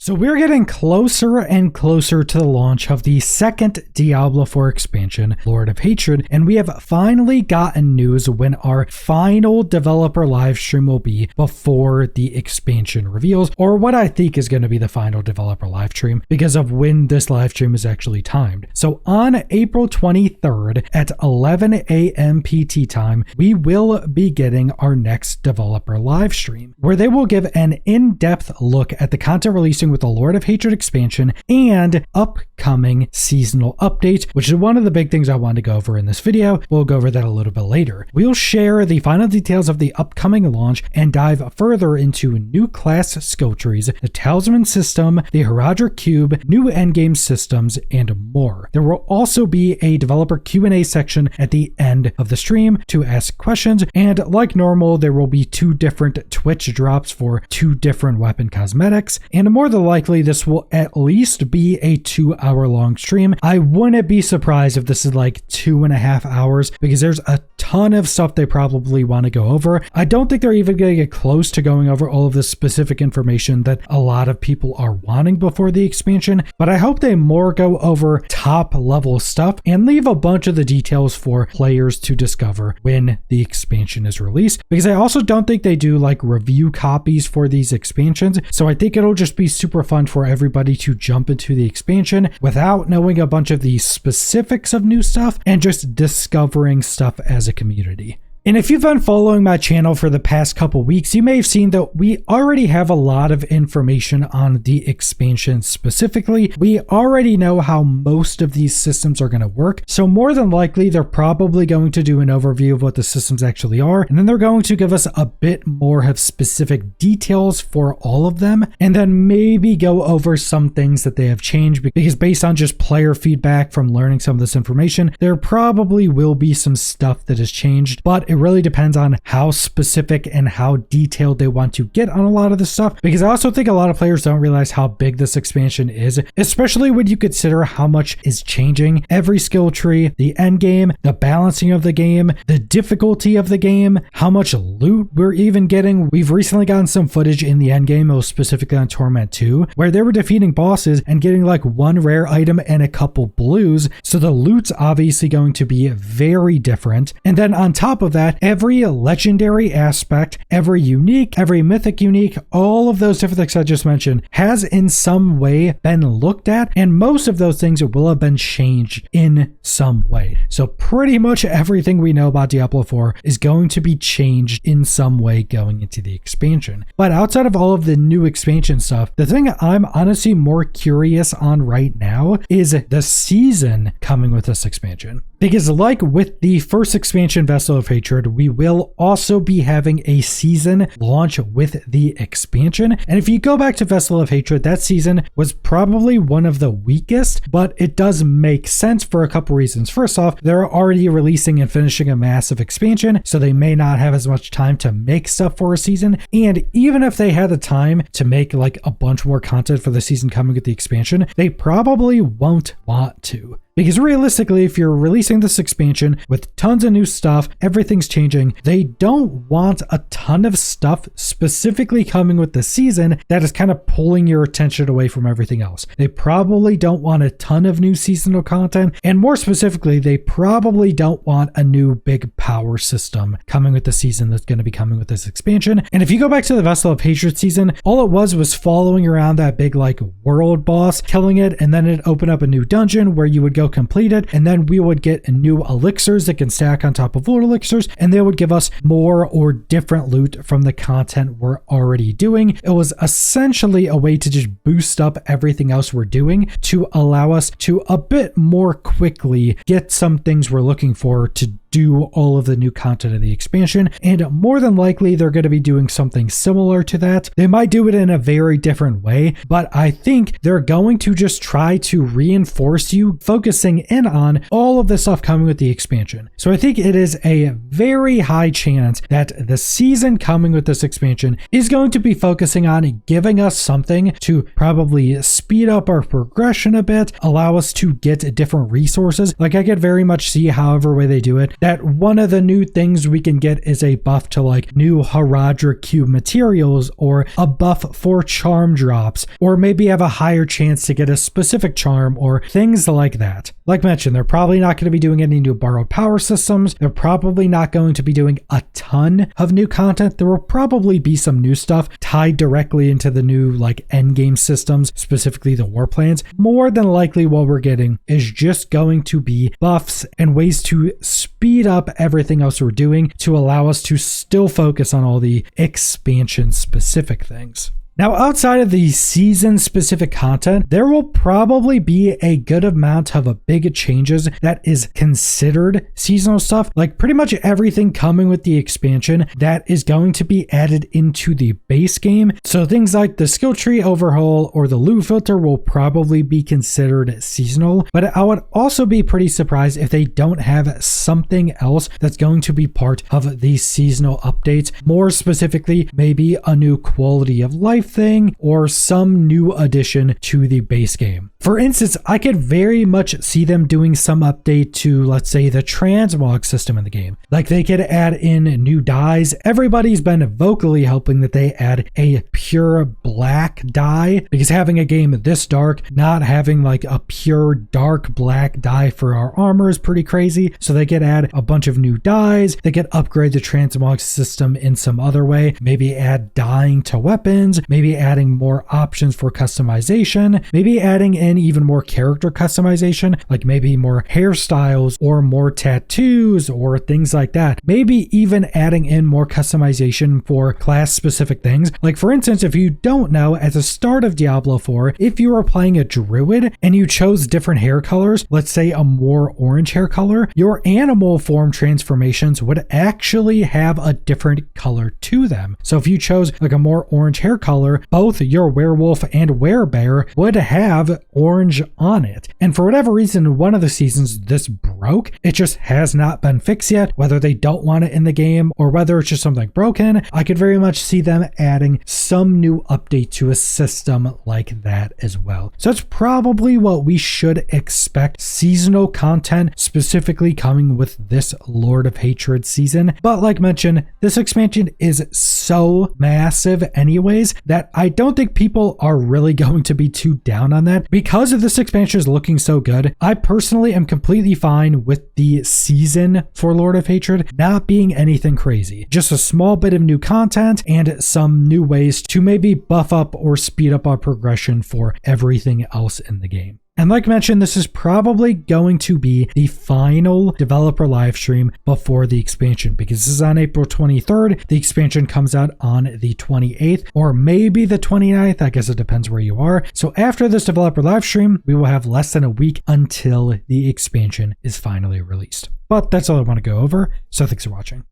So we're getting closer and closer to the launch of the second Diablo 4 expansion, Lord of Hatred, and we have finally gotten news when our final developer live stream will be before the expansion reveals, or what I think is going to be the final developer live stream because of when this live stream is actually timed. So on April 23rd at 11 a.m. PT time, we will be getting our next developer live stream, where they will give an in-depth look at the content releasing with the Lord of Hatred expansion and upcoming seasonal updates, which is one of the big things I want to go over in this video. We'll go over that a little bit later. We'll share the final details of the upcoming launch and dive further into new class skill trees, the talisman system, the Haradra cube, new endgame systems, and more. There will also be a developer Q&A section at the end of the stream to ask questions, and like normal, there will be 2 different Twitch drops for 2 different weapon cosmetics, and more than likely this will at least be a 2-hour long stream. I wouldn't be surprised if this is like 2.5 hours because there's a ton of stuff they probably want to go over. I don't think they're even going to get close to going over all of the specific information that a lot of people are wanting before the expansion, but I hope they more go over top level stuff and leave a bunch of the details for players to discover when the expansion is released, because I also don't think they do like review copies for these expansions, so I think it'll just be super fun for everybody to jump into the expansion without knowing a bunch of the specifics of new stuff and just discovering stuff as a community. And if you've been following my channel for the past couple weeks, you may have seen that we already have a lot of information on the expansion specifically. We already know how most of these systems are going to work. So more than likely, they're probably going to do an overview of what the systems actually are. And then they're going to give us a bit more of specific details for all of them. And then maybe go over some things that they have changed, because based on just player feedback from learning some of this information, there probably will be some stuff that has changed, but it really depends on how specific and how detailed they want to get on a lot of this stuff, because I also think a lot of players don't realize how big this expansion is, especially when you consider how much is changing. Every skill tree, the end game, the balancing of the game, the difficulty of the game, how much loot we're even getting. We've recently gotten some footage in the end game, most specifically on Torment 2, where they were defeating bosses and getting like 1 rare item and a couple blues. So the loot's obviously going to be very different. And then on top of that, every legendary aspect, every unique, every mythic unique, all of those different things I just mentioned has in some way been looked at, and most of those things will have been changed in some way. So pretty much everything we know about Diablo 4 is going to be changed in some way going into the expansion. But outside of all of the new expansion stuff, the thing I'm honestly more curious on right now is the season coming with this expansion. Because like with the first expansion, Vessel of Hatred, we will also be having a season launch with the expansion. And if you go back to Vessel of Hatred, that season was probably one of the weakest, but it does make sense for a couple reasons. First off, they're already releasing and finishing a massive expansion, so they may not have as much time to make stuff for a season. And even if they had the time to make like a bunch more content for the season coming with the expansion, they probably won't want to. Because realistically, if you're releasing this expansion with tons of new stuff, everything's changing, they don't want a ton of stuff specifically coming with the season that is kind of pulling your attention away from everything else. They probably don't want a ton of new seasonal content, and more specifically, they probably don't want a new big power system coming with the season that's going to be coming with this expansion. And if you go back to the Vessel of Hatred season, all it was following around that big like world boss, killing it, and then it opened up a new dungeon where you would go complete it, and then we would get new elixirs that can stack on top of old elixirs, and they would give us more or different loot from the content we're already doing. It was essentially a way to just boost up everything else we're doing to allow us to a bit more quickly get some things we're looking for to do all of the new content of the expansion. And more than likely, they're going to be doing something similar to that. They might do it in a very different way, but I think they're going to just try to reinforce you focusing in on all of the stuff coming with the expansion. So I think it is a very high chance that the season coming with this expansion is going to be focusing on giving us something to probably speed up our progression a bit, allow us to get different resources. Like I could very much see however way they do it, that one of the new things we can get is a buff to like new Haradra cube materials, or a buff for charm drops, or maybe have a higher chance to get a specific charm, or things like that. Like mentioned, they're probably not going to be doing any new borrowed power systems. They're probably not going to be doing a ton of new content. There will probably be some new stuff tied directly into the new like endgame systems, specifically the war plans. More than likely what we're getting is just going to be buffs and ways to speed up everything else we're doing to allow us to still focus on all the expansion specific things. Now, outside of the season-specific content, there will probably be a good amount of big changes that is considered seasonal stuff, like pretty much everything coming with the expansion that is going to be added into the base game. So things like the skill tree overhaul or the loot filter will probably be considered seasonal, but I would also be pretty surprised if they don't have something else that's going to be part of these seasonal updates. More specifically, maybe a new quality of life thing or some new addition to the base game. For instance, I could very much see them doing some update to, let's say, the transmog system in the game. Like they could add in new dyes. Everybody's been vocally hoping that they add a pure black dye, because having a game this dark, not having like a pure dark black dye for our armor is pretty crazy. So they could add a bunch of new dyes. They could upgrade the transmog system in some other way. Maybe add dyeing to weapons. Maybe adding more options for customization. Maybe adding in even more character customization, like maybe more hairstyles or more tattoos or things like that. Maybe even adding in more customization for class specific things. Like for instance, if you don't know, at the start of Diablo 4, if you were playing a druid and you chose different hair colors, let's say a more orange hair color, your animal form transformations would actually have a different color to them. So if you chose like a more orange hair color, both your werewolf and werebear would have orange on it. And for whatever reason, one of the seasons this broke. It just has not been fixed yet, whether they don't want it in the game or whether it's just something broken. I could very much see them adding some new update to a system like that as well. So that's probably what we should expect. Seasonal content specifically coming with this Lord of Hatred season. But like mentioned, this expansion is so massive anyways that I don't think people are really going to be too down on that. Because of this expansion is looking so good, I personally am completely fine with the season for Lord of Hatred not being anything crazy. Just a small bit of new content and some new ways to maybe buff up or speed up our progression for everything else in the game. And like mentioned, this is probably going to be the final developer live stream before the expansion, because this is on April 23rd. The expansion comes out on the 28th or maybe the 29th. I guess it depends where you are. So after this developer live stream, we will have less than a week until the expansion is finally released. But that's all I want to go over. So thanks for watching.